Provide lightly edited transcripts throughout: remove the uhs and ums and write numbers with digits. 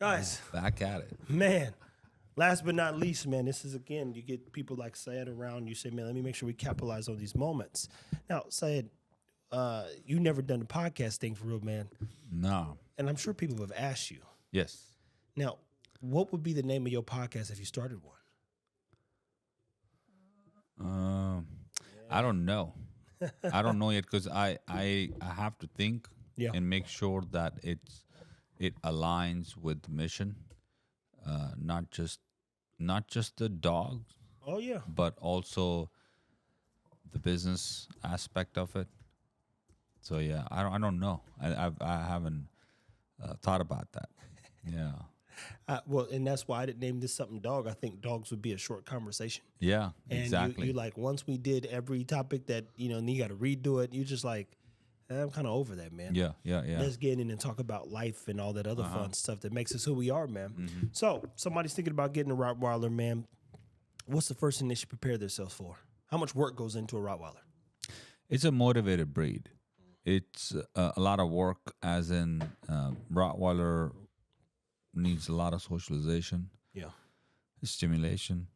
Guys, Back at it. man, last but not least, man, this is again, you get people like Syed around, you say, man, let me make sure we capitalize on these moments. Now, Syed, you never done the podcast thing for real, man. No. And I'm sure people have asked you. Yes. Now, what would be the name of your podcast if you started one? I don't know. I don't know yet because I have to think and make sure that it aligns with the mission, not just the dogs, Oh, yeah. but also the business aspect of it. So yeah, I don't know. I haven't thought about that. Yeah. Well, and that's why I didn't name this something dog. I think dogs would be a short conversation. Yeah. And Exactly. you like, once we did every topic that, and you got to redo it, you just like, I'm kind of over that, man. Yeah. Let's get in and talk about life and all that other fun stuff that makes us who we are, man. So, somebody's thinking about getting a Rottweiler, man. What's the first thing they should prepare themselves for? How much work goes into a Rottweiler? It's a motivated breed. It's a lot of work, as in Rottweiler needs a lot of socialization, Yeah. stimulation,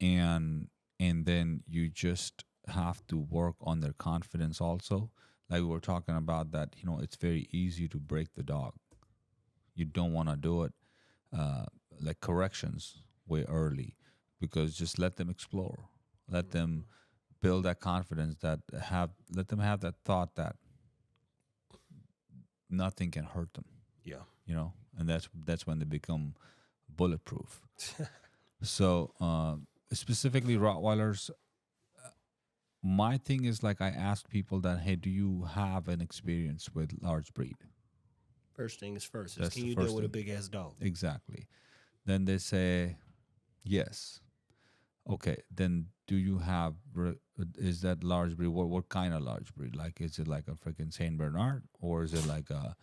and then you just have to work on their confidence also. Like we were talking about that, it's very easy to break the dog. You don't want to do it like corrections way early, because just let them explore. Let them build that confidence, let them have that thought that nothing can hurt them. Yeah. And that's when they become bulletproof. So specifically Rottweilers, my thing is, like, I ask people that, hey, do you have an experience with large breed? First thing is first. That's Can the you first deal with a thing. big ass dog? Exactly. Then they say yes. Okay, then do you have, is that large breed, what kind of large breed? Like, is it like a freaking Saint Bernard, or is it like a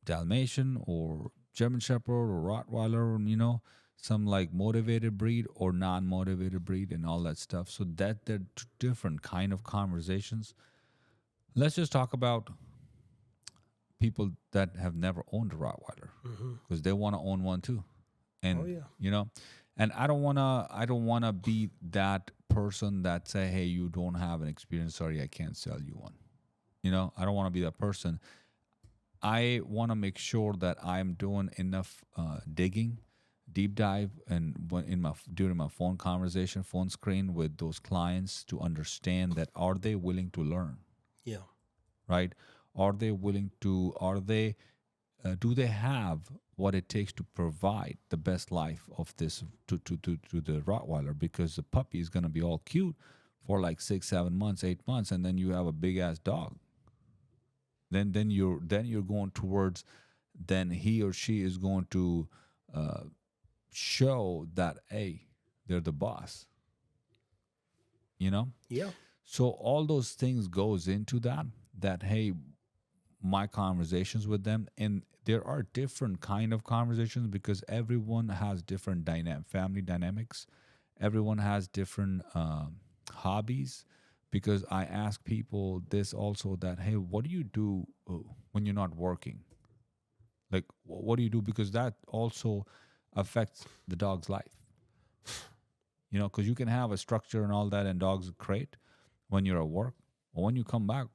Dalmatian or German Shepherd or Rottweiler, some like motivated breed or non-motivated breed and all that stuff. So that they're different kind of conversations. Let's just talk about people that have never owned a Rottweiler, because they want to own one too. And and I don't wanna be that person that say, hey, you don't have an experience, sorry, I can't sell you one. I don't want to be that person. I want to make sure that I'm doing enough digging, deep dive, and during my phone screen with those clients, to understand that, are they willing to learn? Yeah. Right? Are they willing to? Do they have what it takes to provide the best life of this to the Rottweiler? Because the puppy is gonna be all cute for like 6, 7 months, 8 months, and then you have a big ass dog. Then you're going towards, then he or she is going to show that, hey, they're the boss. Yeah. So all those things goes into that hey, my conversations with them, and there are different kind of conversations, because everyone has different family dynamics. Everyone has different hobbies. Because I ask people this also, that, hey, what do you do when you're not working? Like, what do you do? Because that also affects the dog's life. Because you can have a structure and all that, and dogs are great when you're at work. Or when you come back,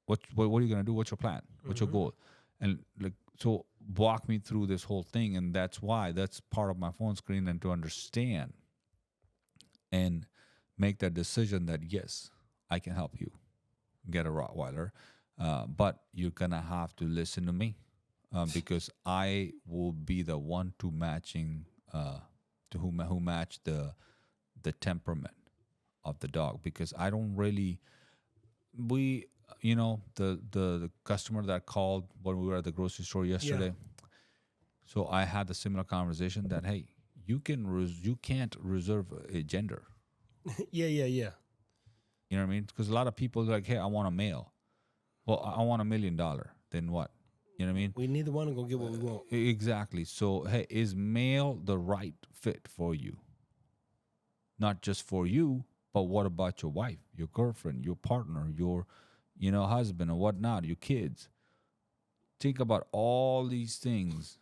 what are you going to do? What's your plan? What's your goal? And so walk me through this whole thing. And that's part of my phone screen, and to understand and make that decision that, yes, I can help you get a Rottweiler, but you're going to have to listen to me, because I will be the one to who match the temperament of the dog. Because I don't really, the customer that called when we were at the grocery store yesterday, so I had a similar conversation that, hey, you can't reserve a gender. Yeah. You know what I mean? Because a lot of people are like, hey, I want a male. Well, I want $1 million. Then what? You know what I mean? We neither one are going to get what we want. Exactly. So, hey, is male the right fit for you? Not just for you, but what about your wife, your girlfriend, your partner, your husband or whatnot, your kids? Think about all these things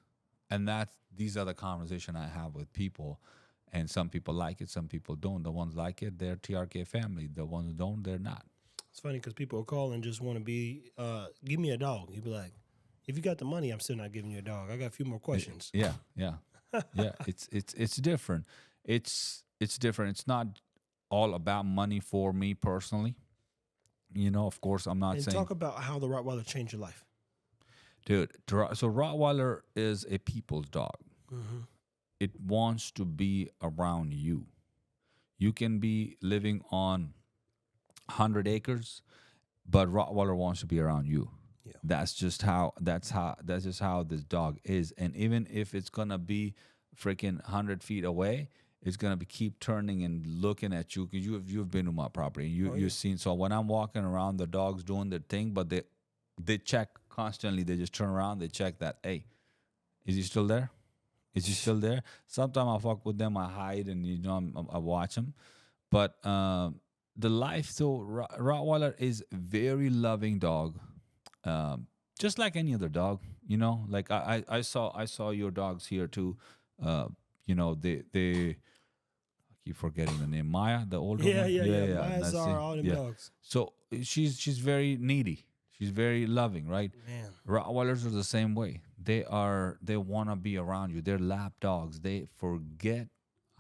And these are the conversation I have with people. And some people like it, some people don't. The ones like it, they're TRK family. The ones who don't, they're not. It's funny because people will call and just want to be, give me a dog. You'd be like, if you got the money, I'm still not giving you a dog. I got a few more questions. Yeah. It's different. It's different. It's not all about money for me personally. Of course, I'm not And saying. talk about how the Rottweiler changed your life. Dude, so Rottweiler is a people's dog. Mm-hmm. It wants to be around you. You can be living on 100 acres, but Rottweiler wants to be around you. Yeah. That's just how this dog is. And even if it's gonna be freaking 100 feet away, it's gonna keep turning and looking at you because you've been to my property. You've seen. So when I'm walking around, the dog's doing their thing, but they check constantly. They just turn around, they check that. Hey, is he still there? Is he still there? Sometimes I fuck with them. I hide and I watch them. But the life, so Rottweiler is very loving dog, just like any other dog. Like I saw your dogs here too. They I keep forgetting the name. Maya, the older one. Yeah. Maya's are all them dogs. So she's very needy. She's very loving, right? Man. Rottweilers are the same way. They want to be around you. They're lap dogs. They forget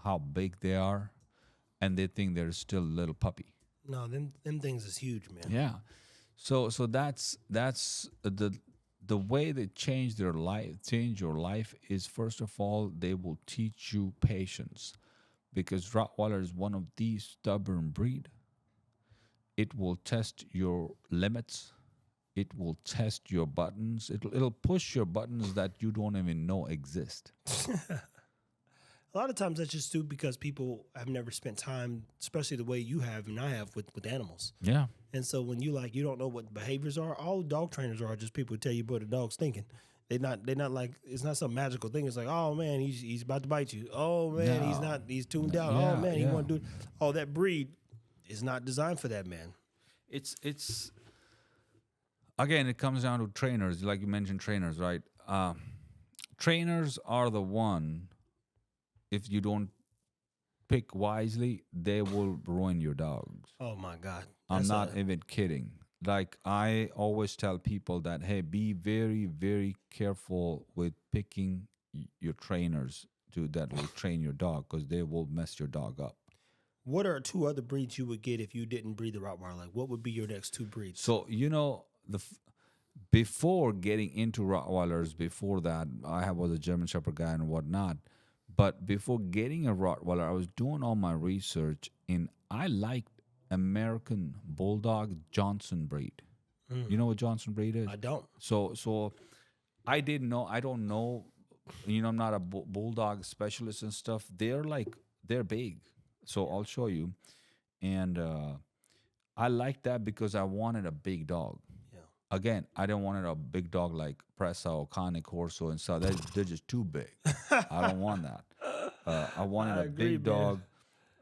how big they are, and they think they're still a little puppy. No, them things is huge, man. Yeah. So that's the way they change your life is, first of all, they will teach you patience, because Rottweiler is one of the stubborn breed. It will test your limits. It will test your buttons. It'll push your buttons that you don't even know exist. A lot of times that's just due because people have never spent time, especially the way you have and I have with animals. Yeah. And so when you don't know what behaviors are, all dog trainers are just people who tell you what the dog's thinking. They're not like, it's not some magical thing. It's like, oh man, he's about to bite you. Oh man, he's tuned out. Yeah, Oh man, he yeah. want to do. Oh, that breed is not designed for that, man. It's again, it comes down to trainers. Like you mentioned, trainers, right? Trainers are the one, if you don't pick wisely, they will ruin your dogs. Oh my God. I'm not even kidding. Like, I always tell people that, hey, be very, very careful with picking your trainers that will train your dog, because they will mess your dog up. What are two other breeds you would get if you didn't breed the Rottweiler? Like, what would be your next two breeds? So, before getting into Rottweilers, before that, I was a German Shepherd guy and whatnot. But before getting a Rottweiler, I was doing all my research, and I liked American Bulldog Johnson breed. You know what Johnson breed is? I don't. So I didn't know. I don't know. I'm not a Bulldog specialist and stuff. They're big. So I'll show you. And I liked that because I wanted a big dog. Yeah. Again, I didn't want a big dog like Presa or Cane Corso and stuff. They're just too big. I don't want that. I wanted a big dog.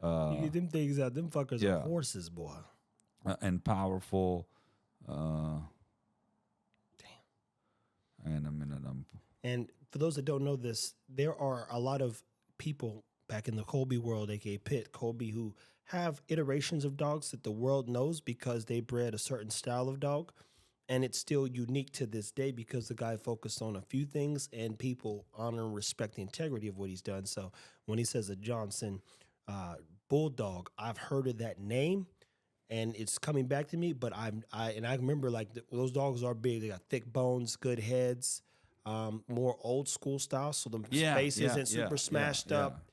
You get them things out. Them fuckers are horses, boy. And powerful. Damn. In a minute. And for those that don't know this, there are a lot of people back in the Colby world, aka Pitt, Colby, who have iterations of dogs that the world knows because they bred a certain style of dog. And it's still unique to this day because the guy focused on a few things and people honor and respect the integrity of what he's done. So when he says a Johnson Bulldog, I've heard of that name and it's coming back to me. But I remember those dogs are big. They got thick bones, good heads, more old school style. So the face isn't super smashed up.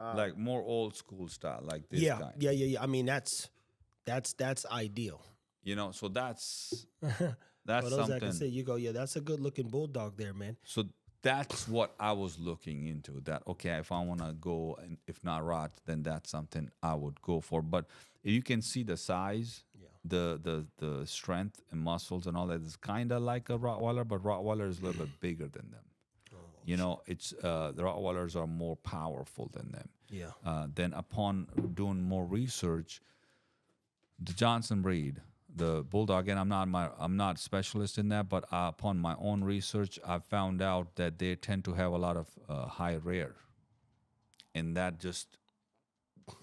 Like more old school style, like this guy. Yeah. I mean, that's ideal. So that's For those something. that can say, you go, that's a good looking bulldog there, man. So that's what I was looking into. That, okay, if I want to go, and if not Rot, then that's something I would go for. But you can see the size, the strength and muscles and all that is kind of like a Rottweiler, but Rottweiler is a little bit bigger than them. It's the Rottweilers are more powerful than them. Yeah. Then upon doing more research, the Johnson breed, the bulldog, and I'm not specialist in that, but upon my own research, I found out that they tend to have a lot of high rear, and that just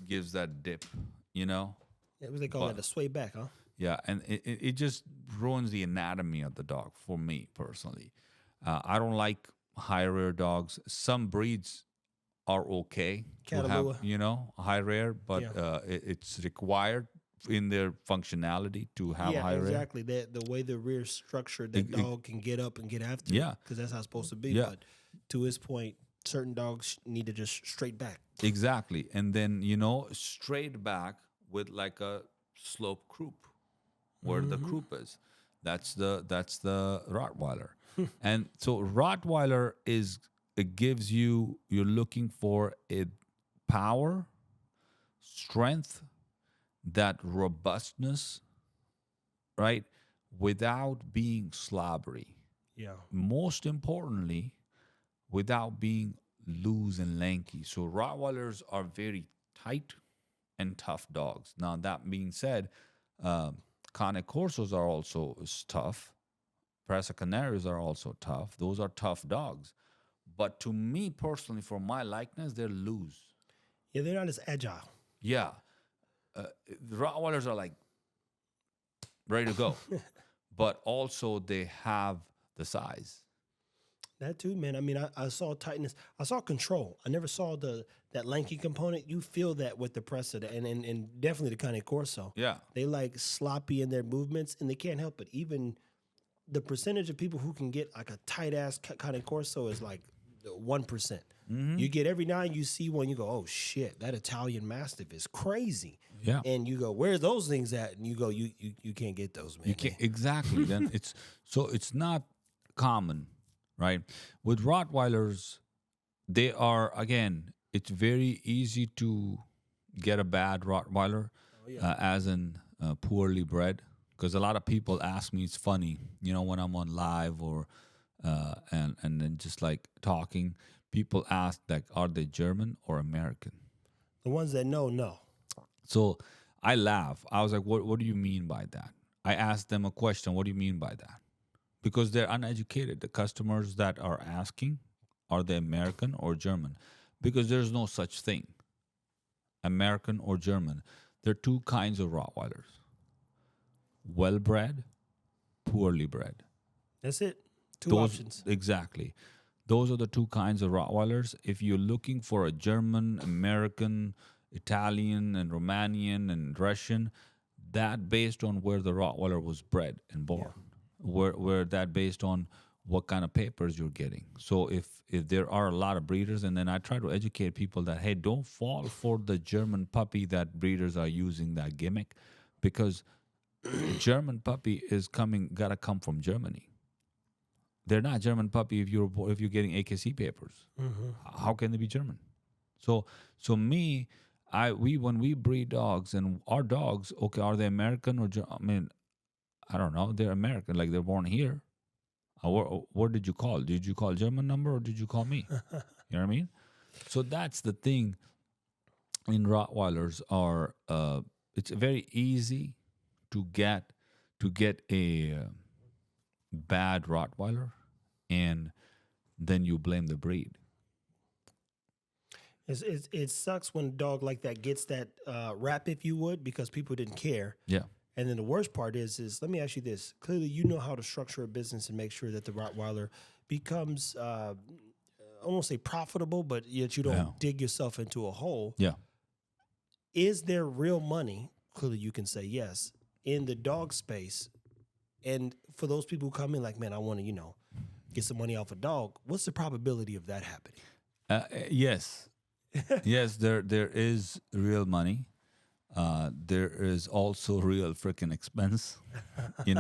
gives that dip, you know. Yeah, what they call that, a sway back, huh? Yeah, and it just ruins the anatomy of the dog for me personally. I don't like high rear dogs. Some breeds are okay to have, Catalua. you know, high rear, but it's required in their functionality to have high rear. Exactly. That the way the rear structured, that dog can get up and get after. Yeah, because that's how it's supposed to be. Yeah. But to his point, certain dogs need to just straight back. Exactly. And then, you know, straight back with like a slope croup where the croup is. That's the Rottweiler. And so Rottweiler it gives you're looking for a power, strength, that robustness, right? Without being slobbery. Yeah. Most importantly, without being loose and lanky. So Rottweilers are very tight and tough dogs. Now, that being said, Cane Corsos are also tough. Presa Canaries are also tough. Those are tough dogs. But to me personally, for my likeness, they're loose. Yeah, they're not as agile. Yeah. The Rottweilers are like ready to go. But also they have the size. That too, man. I mean, I saw tightness. I saw control. I never saw that lanky component. You feel that with the Presa and definitely the Cane Corso. Yeah. They like sloppy in their movements, and they can't help it. Even the percentage of people who can get like a tight ass Cane Corso is like 1%. You get every now and you see one, you go, oh shit, that Italian Mastiff is crazy. Yeah. And you go, where's those things at? And you go, you can't get those, man. You can't exactly. Then it's not common, right? With Rottweilers, they are, again, it's very easy to get a bad Rottweiler, as in poorly bred. Because a lot of people ask me, it's funny, you know, when I'm on live or and then just like talking, people ask like, are they German or American? The ones that know. So I laugh. I was like, what do you mean by that? I asked them a question. What do you mean by that? Because they're uneducated. The customers that are asking, are they American or German? Because there's no such thing, American or German. There are two kinds of Rottweilers. Well-bred, poorly bred. That's it. Two options. Exactly. Those are the two kinds of Rottweilers. If you're looking for a German, American, Italian, and Romanian, and Russian, that based on where the Rottweiler was bred and born. Where that based on what kind of papers you're getting. So if there are a lot of breeders, and then I try to educate people that, hey, don't fall for the German puppy that breeders are using, that gimmick, because German puppy gotta come from Germany. They're not German puppy if you're getting AKC papers. How can they be German? So when we breed dogs, and our dogs, okay, are they American or I mean, I don't know. They're American, like they're born here. What did you call? Did you call German number or did you call me? You know what I mean? So that's the thing. In Rottweilers are it's very easy to get a bad Rottweiler, and then you blame the breed. It sucks when a dog like that gets that rap, if you would, because people didn't care. Yeah. And then the worst part is let me ask you this. Clearly, you know how to structure a business and make sure that the Rottweiler becomes, I won't say profitable, but yet you don't dig yourself into a hole. Yeah. Is there real money? Clearly, you can say yes, in the dog space. And for those people who come in like, man, I want to, get some money off a dog. What's the probability of that happening? Yes. Yes, there is real money. There is also real freaking expense. There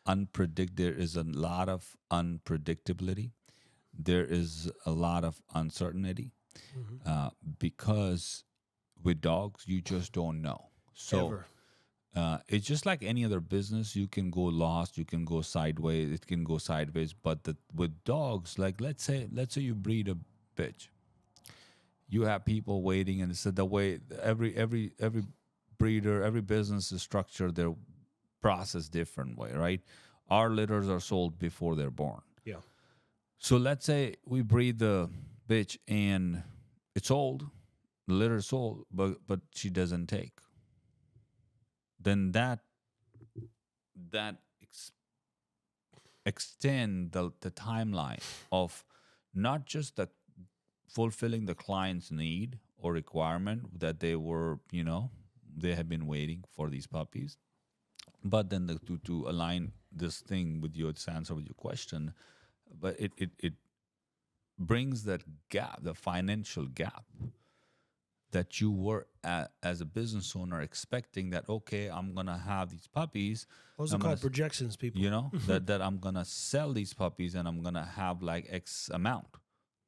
is a lot of unpredictability. There is a lot of uncertainty, because with dogs, you just don't know. So it's just like any other business. You can go lost, you can go sideways, it can go sideways. But with dogs, like let's say you breed a bitch. You have people waiting, and it's the way every breeder, every business is structured. Their processed different way, right? Our litters are sold before they're born. Yeah. So let's say we breed the bitch and it's old, the litter is sold, but she doesn't take. Then that extend the timeline of not just the fulfilling the client's need or requirement that they were, they have been waiting for these puppies, but then to align this thing with your answer with your question, but it brings that gap, the financial gap that you were as a business owner expecting that, okay, I'm going to have these puppies. Those are called projections, people. That I'm going to sell these puppies and I'm going to have like X amount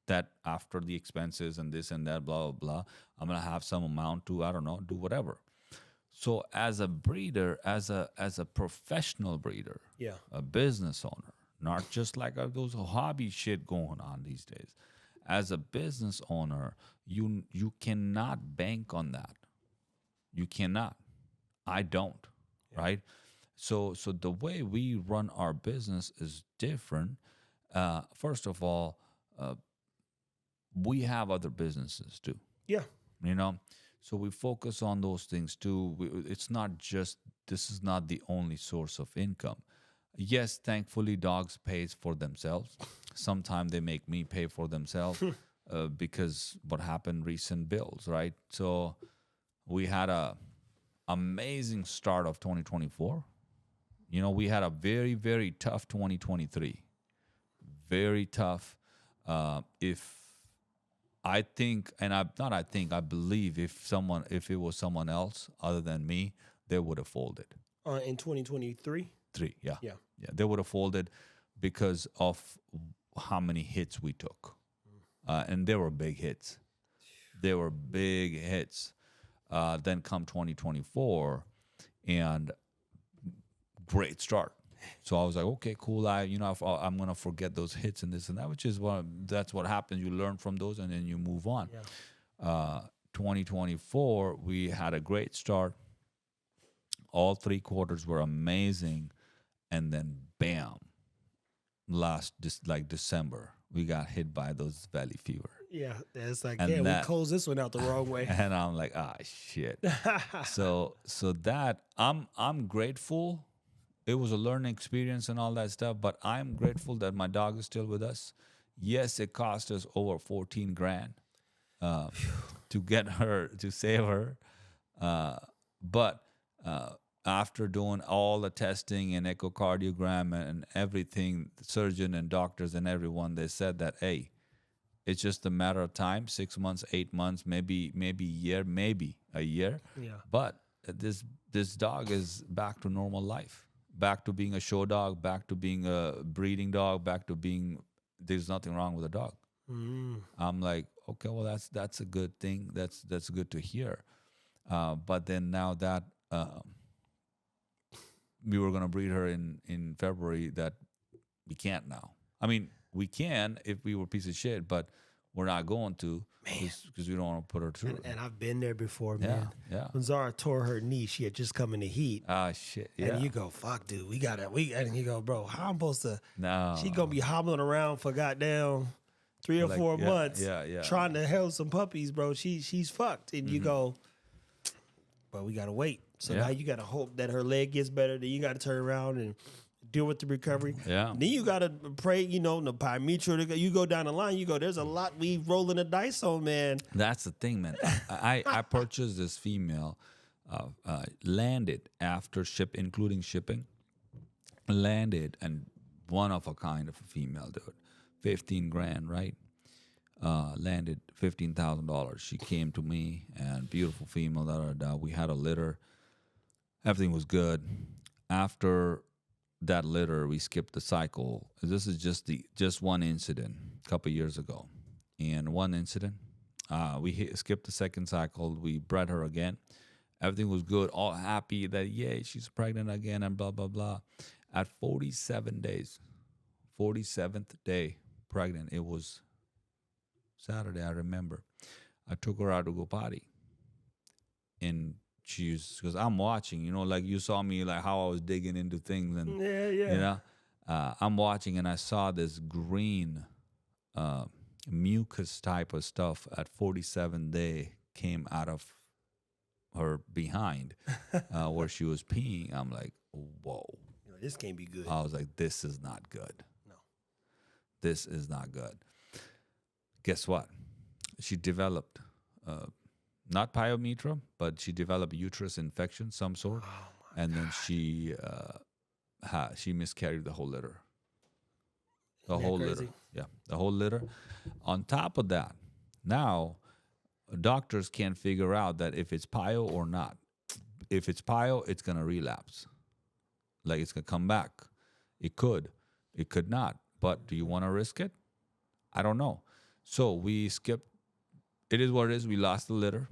that after the expenses and this and that, blah, blah, blah, I'm going to have some amount to, I don't know, do whatever. So as a breeder, as a professional breeder, a business owner, not just like those hobby shit going on these days. As a business owner, you cannot bank on that. You cannot. I don't, right? So the way we run our business is different. First of all, we have other businesses too. Yeah. So we focus on those things too. It's not just, this is not the only source of income. Yes, thankfully, dogs pays for themselves. Sometimes they make me pay for themselves because what happened, recent bills, right? So we had a amazing start of 2024. We had a very, very tough 2023. Very tough. I believe if it was someone else other than me, they would have folded. In 2023? Yeah. They would have folded because of how many hits we took. And they were big hits. Then come 2024 and great start. So I was like, okay, cool. I'm going to forget those hits and this and that, that's what happens. You learn from those and then you move on. Yeah. 2024, we had a great start. All 3 quarters were amazing. And then, bam, December, we got hit by those valley fever. Yeah, it's like, we closed this one out the wrong way. And I'm like, shit. So that, I'm grateful. It was a learning experience and all that stuff, but I'm grateful that my dog is still with us. Yes, it cost us over $14,000 to get her, to save her. But after doing all the testing and echocardiogram and everything, the surgeon and doctors and everyone, they said that, hey, it's just a matter of time, 6 months, 8 months, maybe a year. Yeah. But this dog is back to normal life, back to being a show dog, back to being a breeding dog, back to being, there's nothing wrong with the dog. I'm like, okay, well, that's a good thing. That's good to hear. But then now that we were going to breed her in February, that we can't now. I mean, we can if we were a piece of shit, but we're not going to because we don't want to put her through. And I've been there before, man. Yeah. When Zara tore her knee, she had just come in the heat. Shit. Yeah. And you go, fuck, dude, and you go, bro, how I'm supposed to? No. She gonna be hobbling around for goddamn 3 or 4 months, trying to help some puppies, bro. She's fucked, and you go, but we gotta wait. So now you gotta hope that her leg gets better. Then you gotta turn around and deal with the recovery. Yeah. Then you gotta pray, the pyometra. You go down the line. There's a lot we rolling the dice on, man. That's the thing, man. I purchased this female, landed after including shipping, landed, and one of a kind of a female, dude. $15,000, right? Landed $15,000. She came to me, and beautiful female. We had a litter. Everything was good. After that litter, we skipped the cycle. This is just one incident a couple years ago, and one incident, we skipped the second cycle. We bred her again. Everything was good. All happy that yay, she's pregnant again, and blah blah blah. At 47 days, 47th day pregnant. It was Saturday, I remember. I took her out to go potty, and because I'm watching, like you saw me, like how I was digging into things, and Yeah. I'm watching, and I saw this green mucus type of stuff at 47 day came out of her behind where she was peeing. I'm like, whoa. This can't be good. I was like, this is not good. No. This is not good. Guess what? She developed, not pyometra, but she developed uterus infection, some sort. And then she miscarried the whole litter. The whole litter. Yeah, the whole litter. On top of that, now doctors can't figure out that if it's pyo or not. If it's pyo, it's going to relapse. Like it's going to come back. It could not. But do you want to risk it? I don't know. So we skipped. It is what it is. We lost the litter.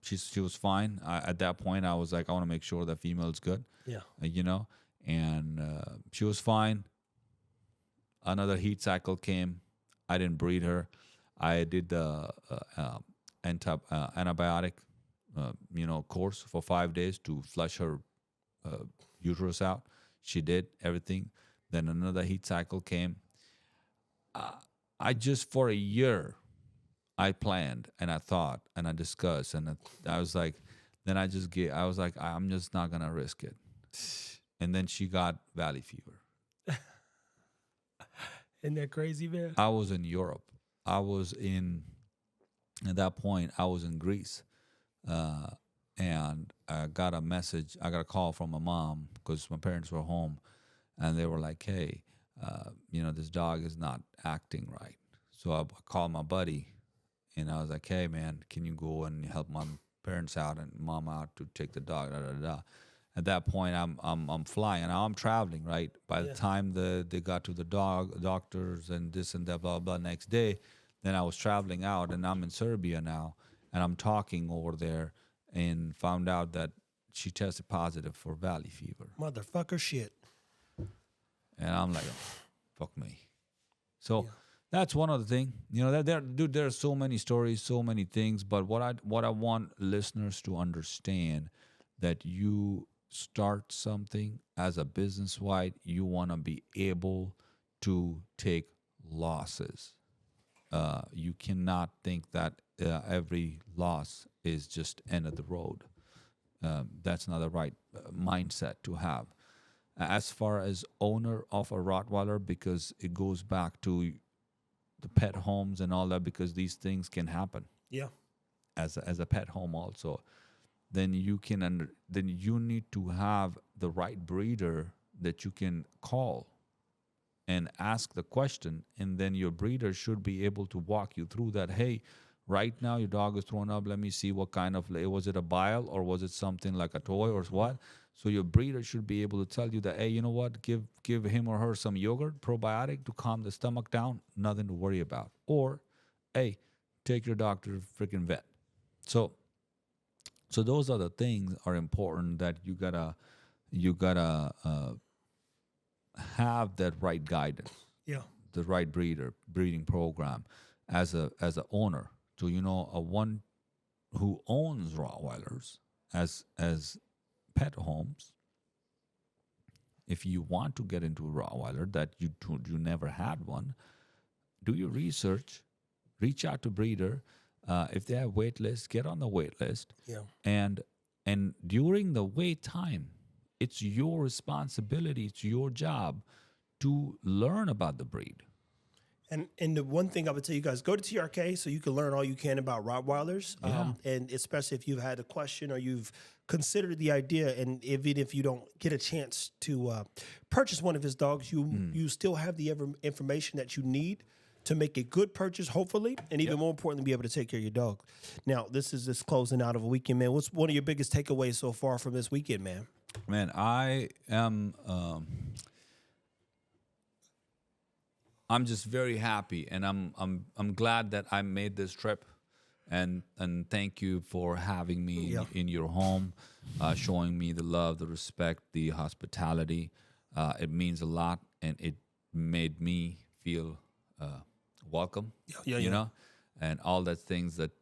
She was fine. At that point, I was like, I want to make sure the female is good. Yeah. And she was fine. Another heat cycle came. I didn't breed her. I did the antibiotic, course for 5 days to flush her uterus out. She did everything. Then another heat cycle came. I just, for a year, I planned and I thought and I discussed and I was like, then I was like, I'm just not going to risk it. And then she got valley fever. Isn't that crazy, man? I was in Europe. At that point, I was in Greece. And I got a call from my mom because my parents were home. And they were like, hey, this dog is not acting right. So I called my buddy. And I was like, hey, man, can you go and help my parents out and mom out to take the dog, At that point, I'm flying. Now I'm traveling, right? By the time they got to the doctors and this and that, blah, blah, next day, then I was traveling out, and I'm in Serbia now, and I'm talking over there and found out that she tested positive for valley fever. Motherfucker shit. And I'm like, oh, fuck me. So that's one of the things. There are so many stories, so many things, but what I want listeners to understand, that you start something as a business wide, you want to be able to take losses. You cannot think that every loss is just end of the road. That's not the right mindset to have. As far as owner of a Rottweiler, because it goes back to the pet homes and all that, because these things can happen. Yeah. As a pet home also. Then you need to have the right breeder that you can call and ask the question, and then your breeder should be able to walk you through that. Hey, right now your dog is throwing up. Let me see what kind of, was it a bile or was it something like a toy or what? So your breeder should be able to tell you that, hey, you know what? Give him or her some yogurt, probiotic to calm the stomach down. Nothing to worry about. Or, hey, take your dog to the freaking vet. So those are the things are important that you gotta have that right guidance, the right breeding program as a owner. So a one who owns Rottweilers as pet homes. If you want to get into a Rottweiler that you never had one, do your research, reach out to breeder. If they have wait list, get on the wait list. Yeah. And during the wait time, it's your responsibility, it's your job to learn about the breed. And the one thing I would tell you guys, go to TRK so you can learn all you can about Rottweilers. And especially if you've had a question or you've considered the idea, and even if you don't get a chance to purchase one of his dogs, you still have the information that you need to make a good purchase, hopefully, and even more importantly, be able to take care of your dog. Now, this is just closing out of a weekend, man. What's one of your biggest takeaways so far from this weekend, man? Man, I am. I'm just very happy, and I'm glad that I made this trip, and thank you for having me in your home, showing me the love, the respect, the hospitality. It means a lot, and it made me feel welcome. You know, and all the things that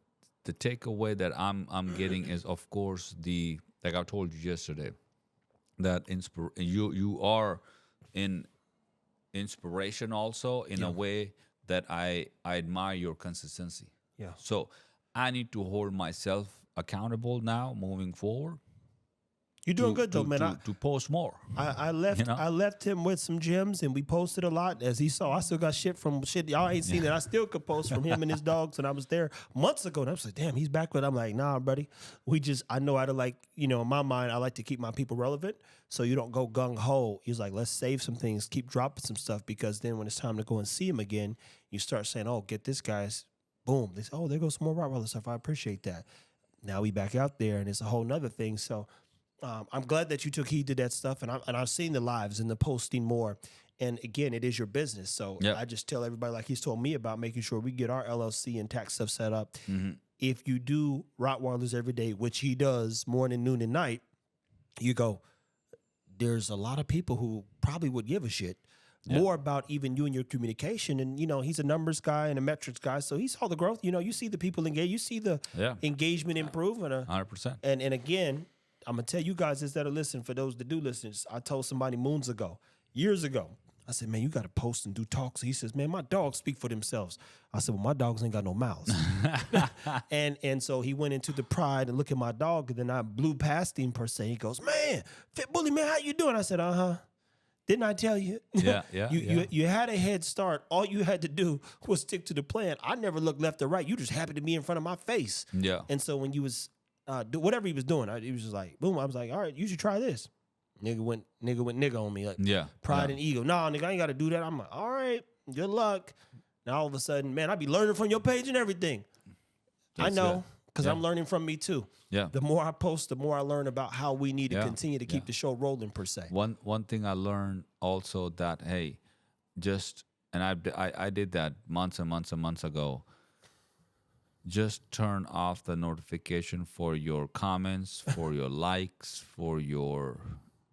the takeaway that I'm getting is, of course, like I told you yesterday, that you are in inspiration also in a way that I admire your consistency. Yeah. So I need to hold myself accountable now moving forward. You're doing good though, man. To post more. I left him with some gems, and we posted a lot. As he saw, I still got shit from shit y'all ain't seen that I still could post from him and his dogs. And I was there months ago, and I was like, damn, he's back with. I'm like, nah, buddy. I know how to, like, in my mind, I like to keep my people relevant, so you don't go gung ho. He's like, let's save some things, keep dropping some stuff, because then when it's time to go and see him again, you start saying, oh, get this guy's. Boom. They say, oh, there goes some more Rottweiler stuff. I appreciate that. Now we back out there, and it's a whole nother thing. So. I'm glad that you took heed to that stuff, and I've seen the lives and the posting more. And again, it is your business, so I just tell everybody, like he's told me about, making sure we get our LLC and tax stuff set up. Mm-hmm. If you do Rottweilers every day, which he does morning, noon, and night, you go. There's a lot of people who probably would give a shit more about even you and your communication. And he's a numbers guy and a metrics guy, so he saw the growth. You see the people engage, you see the engagement improve, and 100%. And again. I'm going to tell you guys this that are listening, for those that do listen, I told somebody years ago, I said, man, you got to post and do talks. He says, man, my dogs speak for themselves. I said, well, my dogs ain't got no mouths. and so he went into the pride and look at my dog, and then I blew past him per se. He goes, man, Fit Bully, man, how you doing? I said, Didn't I tell you? Yeah. You had a head start. All you had to do was stick to the plan. I never looked left or right. You just happened to be in front of my face. Yeah. And so when you was do whatever he was doing, he was just like, boom. I was like, all right, you should try this. Nigga went on me, like pride and ego. No, nigga, I ain't got to do that. I'm like, all right, good luck. Now all of a sudden, man, I be learning from your page and everything. I know, because I'm learning from me too. Yeah. The more I post, the more I learn about how we need to continue to keep the show rolling per se. One thing I learned also that, hey, and I did that months and months and months ago. Just turn off the notification for your comments, for your likes, for your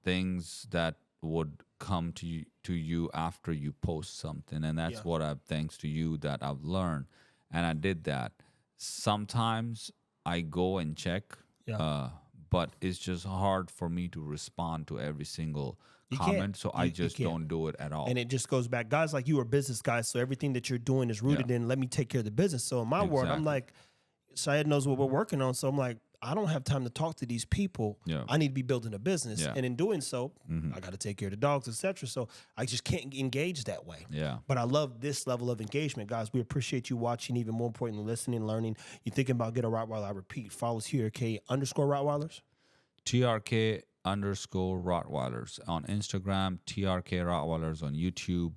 things that would come to you after you post something. And that's what thanks to you that I've learned. And I did that. Sometimes I go and check, but it's just hard for me to respond to every single comment, so I just don't do it at all. And it just goes back. Guys like you are business guys, so everything that you're doing is rooted in, let me take care of the business. So in my world, I'm like, Syed knows what we're working on, so I'm like, I don't have time to talk to these people. I need to be building a business. And in doing so, I got to take care of the dogs, etc. So I just can't engage that way. But I love this level of engagement. Guys, we appreciate you watching, even more importantly, listening, learning. You're thinking about getting a Rottweiler, I repeat, follow us here, _Rottweilers. TRK _Rottweilers on Instagram, TRK Rottweilers on YouTube,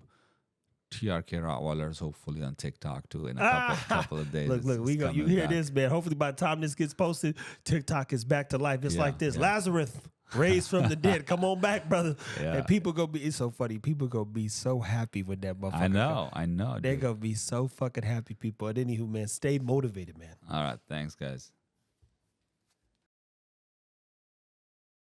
TRK Rottweilers hopefully on TikTok too in a couple of days. Look, we go. You hear this, man? Hopefully by the time this gets posted, TikTok is back to life. It's like this. Lazarus raised from the dead. Come on back, brother. And people gonna be. It's so funny. People gonna be so happy when that motherfucker. I know. They're gonna be so fucking happy. People. But anywho, man, stay motivated, man. All right, thanks, guys.